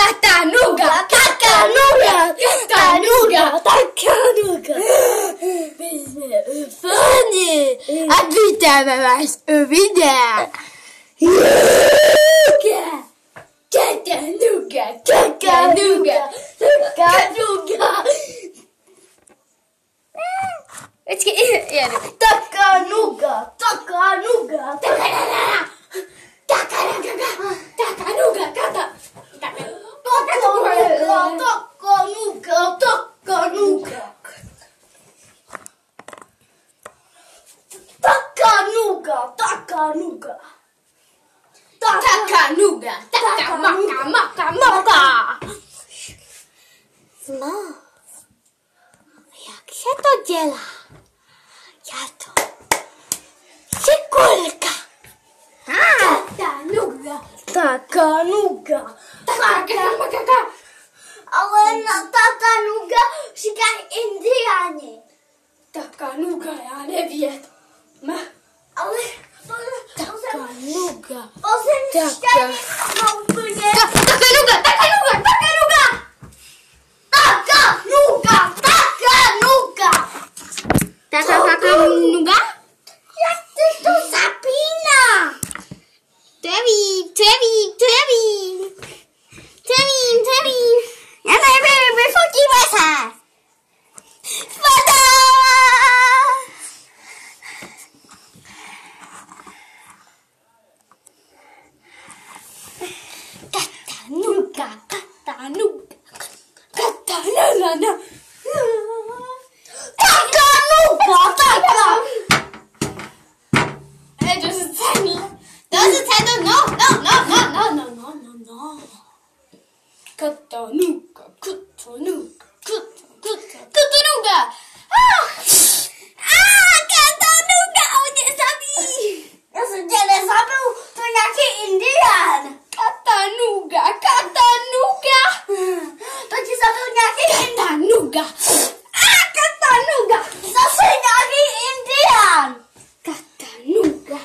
Katanuga, Katanuga, Katanuga, Katanuga. My sme fani a vítame vás u videa. Katanuga, Katanuga, Katanuga. Vždycky jedu. Takanuga, Takanuga, Takanuga, Takanuga, Takanuga, Takanuga. Takanuga. Takanuga. Maka. No, jak się to dziela? Ja to Sikulka. Takanuga. Takanuga. Takanuga. Ale na Takanuga říkají Indiáni. Takanuga, já nevím. Ale Takanuga. Takanuga. Takanuga. Takanuga. Takanuga. Takanuga. Takanuga. Jak ty to zapíná? To já vím. Já nevím, vyfotíme se. Foto! Katanuga. Katanuga, on mě zabíjí. Já jsem tě nezabil, to je nějaký Indián. Katanuga. To ti zabil nějaký Katanuga. Katanuga. Zase nějaký Indián. Katanuga.